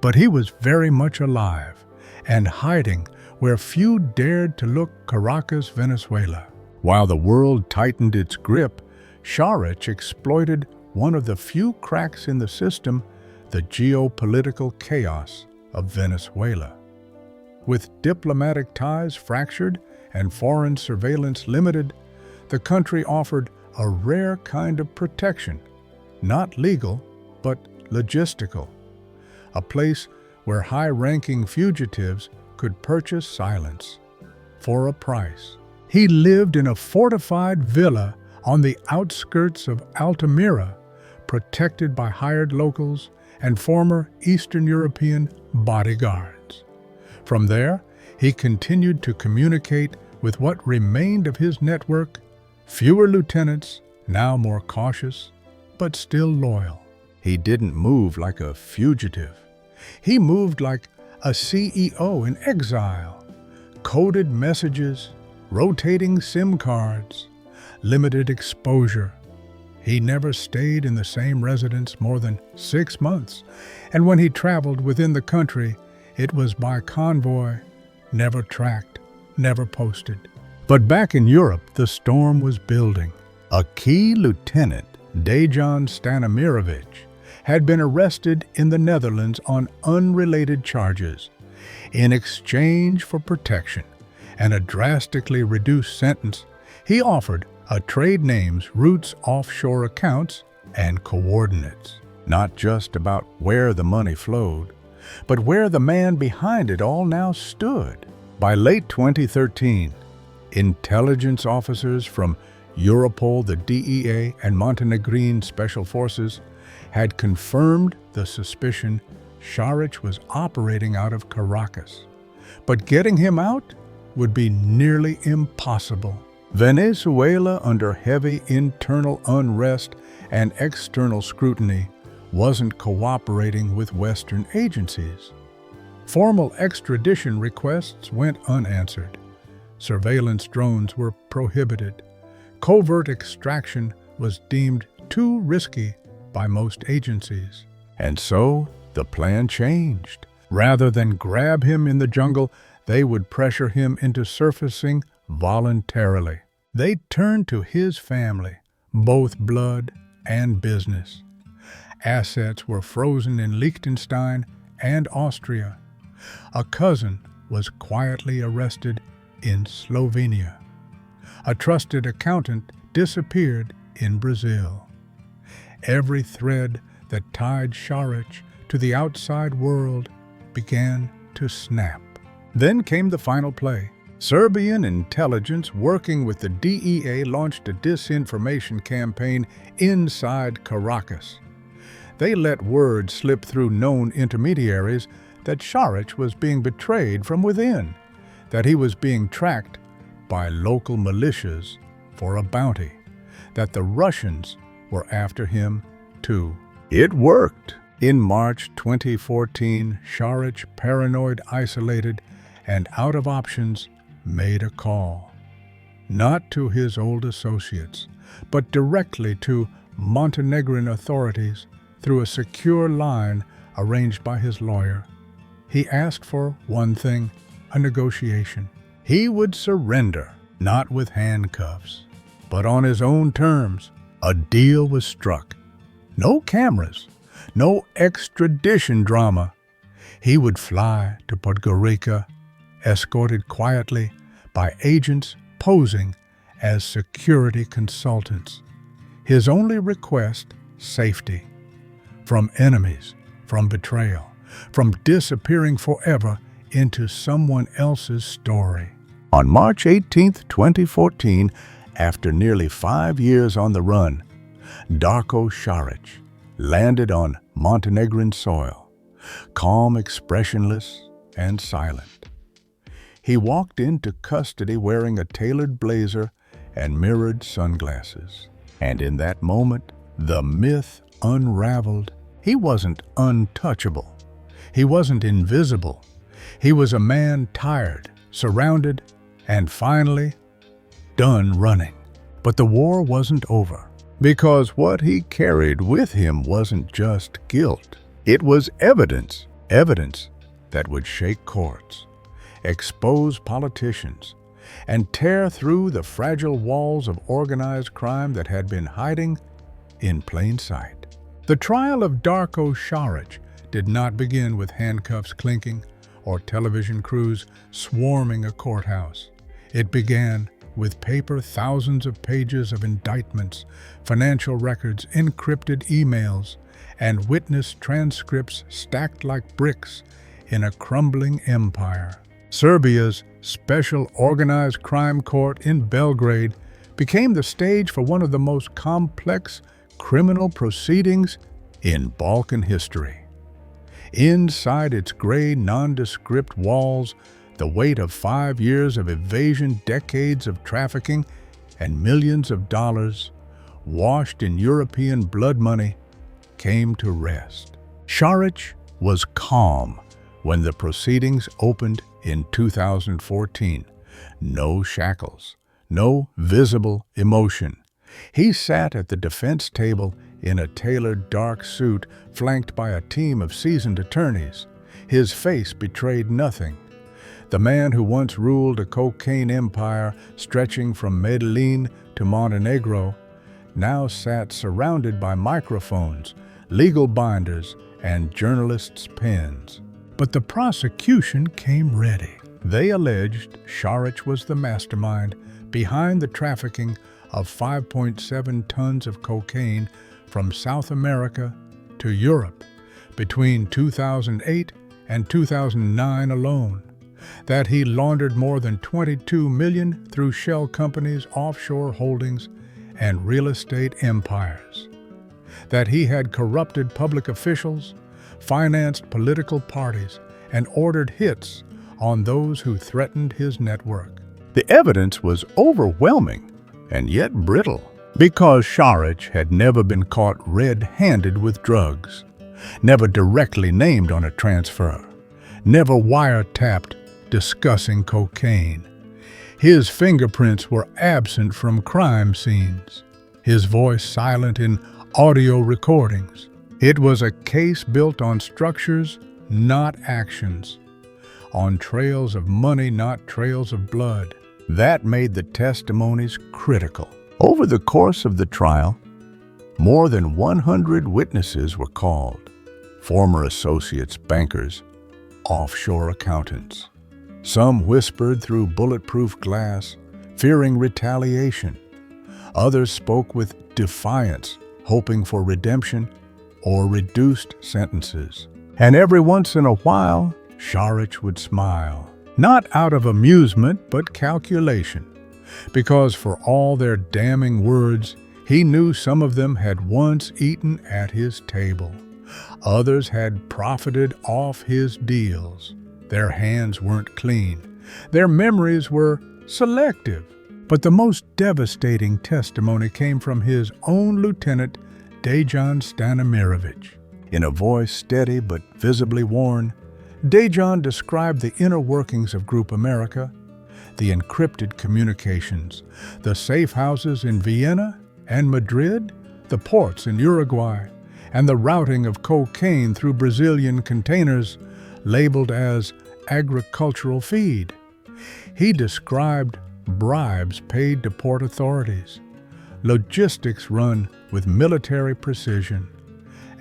S1: But he was very much alive and hiding where few dared to look: Caracas, Venezuela. While the world tightened its grip, Šarić exploited one of the few cracks in the system, the geopolitical chaos of Venezuela. With diplomatic ties fractured and foreign surveillance limited, the country offered a rare kind of protection, not legal, but logistical, a place where high-ranking fugitives could purchase silence for a price. He lived in a fortified villa on the outskirts of Altamira, protected by hired locals and former Eastern European bodyguards. From there, he continued to communicate with what remained of his network, fewer lieutenants, now more cautious, but still loyal. He didn't move like a fugitive. He moved like a CEO in exile. Coded messages, rotating SIM cards, limited exposure. He never stayed in the same residence more than 6 months, and when he traveled within the country, it was by convoy, never tracked, never posted. But back in Europe, the storm was building. A key lieutenant, Dejan Stanimirovic, had been arrested in the Netherlands on unrelated charges. In exchange for protection and a drastically reduced sentence, he offered a trade names, routes, offshore accounts, and coordinates. Not just about where the money flowed, but where the man behind it all now stood. By late 2013, intelligence officers from Europol, the DEA, and Montenegrin special forces had confirmed the suspicion Šarić was operating out of Caracas. But getting him out would be nearly impossible. Venezuela, under heavy internal unrest and external scrutiny, wasn't cooperating with Western agencies. Formal extradition requests went unanswered. Surveillance drones were prohibited. Covert extraction was deemed too risky by most agencies. And so the plan changed. Rather than grab him in the jungle, they would pressure him into surfacing voluntarily. They turned to his family, both blood and business. Assets were frozen in Liechtenstein and Austria. A cousin was quietly arrested in Slovenia. A trusted accountant disappeared in Brazil. Every thread that tied Šarić to the outside world began to snap. Then came the final play. Serbian intelligence, working with the DEA, launched a disinformation campaign inside Caracas. They let word slip through known intermediaries that Šarić was being betrayed from within, that he was being tracked by local militias for a bounty, that the Russians were after him too. It worked. In March 2014, Šarić, paranoid, isolated, and out of options, made a call. Not to his old associates, but directly to Montenegrin authorities through a secure line arranged by his lawyer. He asked for one thing, a negotiation. He would surrender, not with handcuffs, but on his own terms. A deal was struck. No cameras, no extradition drama. He would fly to Puerto Rico, escorted quietly by agents posing as security consultants. His only request, safety. From enemies, from betrayal, from disappearing forever into someone else's story. On March 18, 2014, after nearly 5 years on the run, Darko Šarić landed on Montenegrin soil, calm, expressionless, and silent. He walked into custody wearing a tailored blazer and mirrored sunglasses. And in that moment, the myth unraveled. He wasn't untouchable. He wasn't invisible. He was a man tired, surrounded, and finally, done running. But the war wasn't over, because what he carried with him wasn't just guilt. It was evidence that would shake courts, expose politicians, and tear through the fragile walls of organized crime that had been hiding in plain sight. The trial of Darko Šarić did not begin with handcuffs clinking or television crews swarming a courthouse. It began with paper, thousands of pages of indictments, financial records, encrypted emails, and witness transcripts stacked like bricks in a crumbling empire. Serbia's Special Organized Crime Court in Belgrade became the stage for one of the most complex criminal proceedings in Balkan history. Inside its gray, nondescript walls, the weight of 5 years of evasion, decades of trafficking, and millions of dollars, washed in European blood money, came to rest. Šarić was calm when the proceedings opened in 2014. No shackles, no visible emotion. He sat at the defense table in a tailored dark suit, flanked by a team of seasoned attorneys. His face betrayed nothing. The man who once ruled a cocaine empire stretching from Medellin to Montenegro now sat surrounded by microphones, legal binders, and journalists' pens. But the prosecution came ready. They alleged Šarić was the mastermind behind the trafficking of 5.7 tons of cocaine from South America to Europe between 2008 and 2009 alone, that he laundered more than $22 million through shell companies, offshore holdings, and real estate empires, that he had corrupted public officials, financed political parties, and ordered hits on those who threatened his network. The evidence was overwhelming and yet brittle, because Šarić had never been caught red-handed with drugs, never directly named on a transfer, never wiretapped discussing cocaine. His fingerprints were absent from crime scenes, his voice silent in audio recordings. It was a case built on structures, not actions, on trails of money, not trails of blood. That made the testimonies critical. Over the course of the trial, more than 100 witnesses were called: former associates, bankers, offshore accountants. Some whispered through bulletproof glass, fearing retaliation. Others spoke with defiance, hoping for redemption or reduced sentences. And every once in a while, Šarić would smile, not out of amusement but calculation, because for all their damning words, he knew some of them had once eaten at his table. Others had profited off his deals. Their hands weren't clean. Their memories were selective. But the most devastating testimony came from his own lieutenant, Dejan Stanimirović. In a voice steady but visibly worn, Dejan described the inner workings of Group America, the encrypted communications, the safe houses in Vienna and Madrid, the ports in Uruguay, and the routing of cocaine through Brazilian containers labeled as agricultural feed. He described bribes paid to port authorities, logistics run with military precision,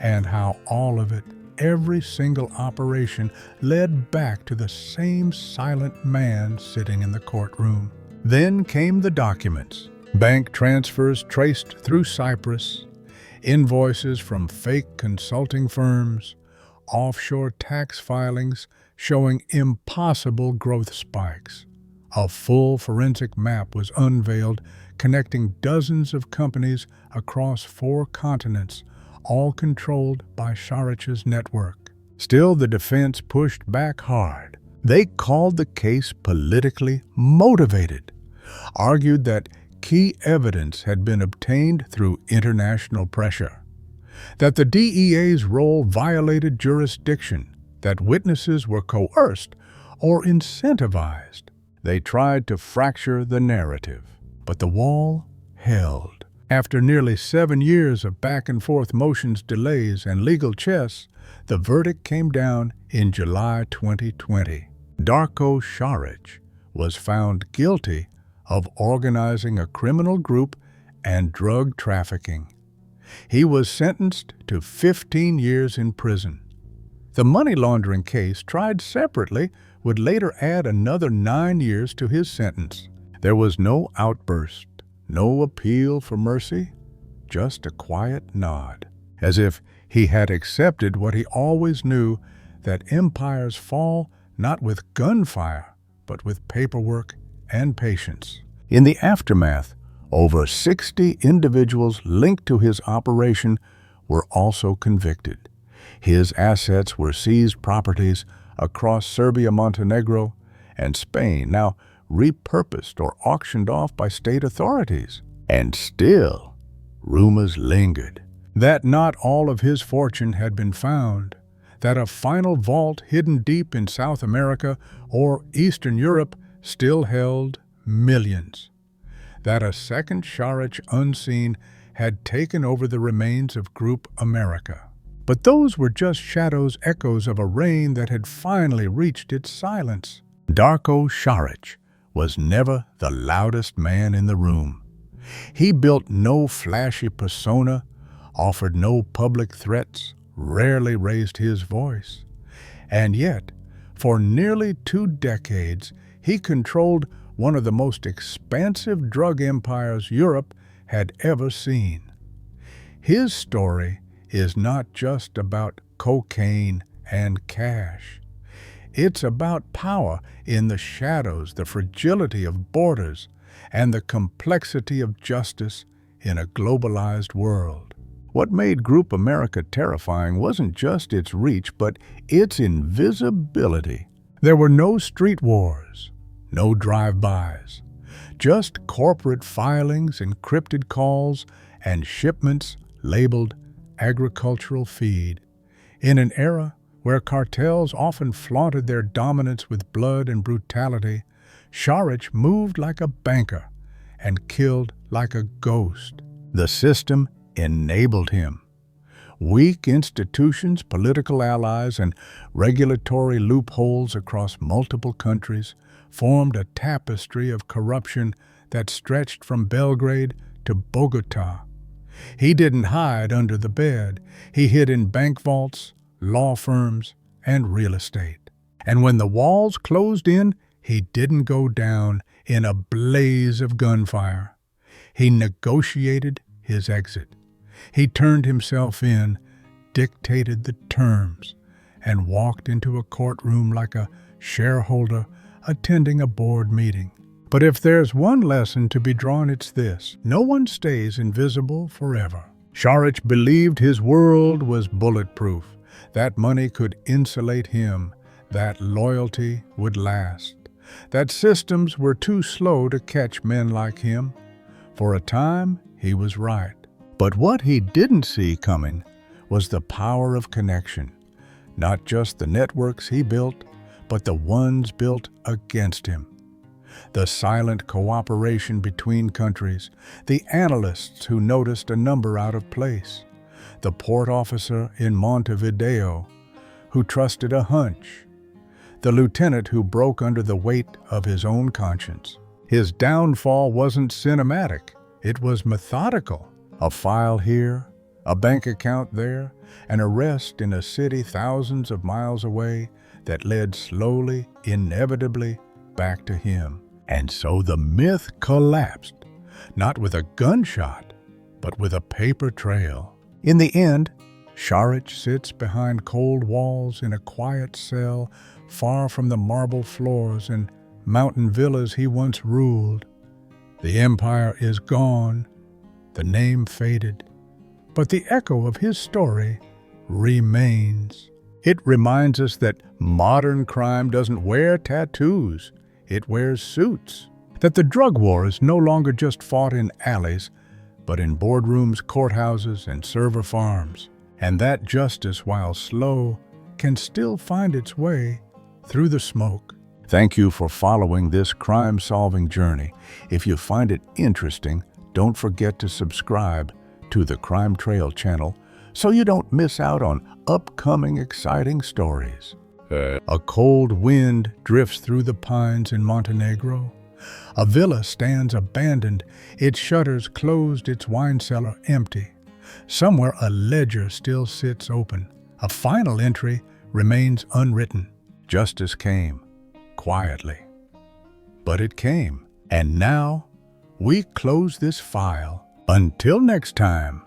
S1: and how all of it, every single operation, led back to the same silent man sitting in the courtroom. Then came the documents: bank transfers traced through Cyprus, invoices from fake consulting firms, offshore tax filings showing impossible growth spikes. A full forensic map was unveiled, connecting dozens of companies across 4 continents, all controlled by Šarić's network. Still, the defense pushed back hard. They called the case politically motivated, argued that key evidence had been obtained through international pressure, that the DEA's role violated jurisdiction, that witnesses were coerced or incentivized. They tried to fracture the narrative, but the wall held. After nearly 7 years of back-and-forth motions, delays, and legal chess, the verdict came down in July 2020. Darko Šarić was found guilty of organizing a criminal group and drug trafficking. He was sentenced to 15 years in prison. The money laundering case, tried separately, would later add another 9 years to his sentence. There was no outburst, no appeal for mercy, just a quiet nod, as if he had accepted what he always knew, that empires fall not with gunfire, but with paperwork and patience. In the aftermath, over 60 individuals linked to his operation were also convicted. His assets were seized properties across Serbia, Montenegro, and Spain, now repurposed or auctioned off by state authorities. And still, rumors lingered that not all of his fortune had been found, that a final vault hidden deep in South America or Eastern Europe still held millions, that a second Šarić unseen had taken over the remains of Group America. But those were just shadows, echoes of a reign that had finally reached its silence. Darko Šarić was never the loudest man in the room. He built no flashy persona, offered no public threats, rarely raised his voice. And yet, for nearly 2 decades, he controlled one of the most expansive drug empires Europe had ever seen. His story is not just about cocaine and cash. It's about power in the shadows, the fragility of borders, and the complexity of justice in a globalized world. What made Group America terrifying wasn't just its reach, but its invisibility. There were no street wars, no drive-bys. Just corporate filings, encrypted calls, and shipments labeled agricultural feed. In an era where cartels often flaunted their dominance with blood and brutality, Šarić moved like a banker and killed like a ghost. The system enabled him. Weak institutions, political allies, and regulatory loopholes across multiple countries formed a tapestry of corruption that stretched from Belgrade to Bogota. He didn't hide under the bed. He hid in bank vaults, law firms, and real estate. And when the walls closed in, he didn't go down in a blaze of gunfire. He negotiated his exit. He turned himself in, dictated the terms, and walked into a courtroom like a shareholder attending a board meeting. But if there's one lesson to be drawn, it's this: no one stays invisible forever. Šarić believed his world was bulletproof, that money could insulate him, that loyalty would last, that systems were too slow to catch men like him. For a time, he was right. But what he didn't see coming was the power of connection, not just the networks he built, but the ones built against him. The silent cooperation between countries, the analysts who noticed a number out of place, the port officer in Montevideo who trusted a hunch, the lieutenant who broke under the weight of his own conscience. His downfall wasn't cinematic, it was methodical. A file here, a bank account there, an arrest in a city thousands of miles away that led slowly, inevitably, back to him. And so the myth collapsed, not with a gunshot, but with a paper trail. In the end, Šarić sits behind cold walls in a quiet cell, far from the marble floors and mountain villas he once ruled. The empire is gone, the name faded, but the echo of his story remains. It reminds us that modern crime doesn't wear tattoos, it wears suits. That the drug war is no longer just fought in alleys, but in boardrooms, courthouses, and server farms. And that justice, while slow, can still find its way through the smoke. Thank you for following this crime-solving journey. If you find it interesting, don't forget to subscribe to the Crime Trail channel so you don't miss out on upcoming exciting stories. A cold wind drifts through the pines in Montenegro. A villa stands abandoned, its shutters closed, its wine cellar empty. Somewhere a ledger still sits open. A final entry remains unwritten. Justice came, quietly. But it came, and now we close this file. Until next time.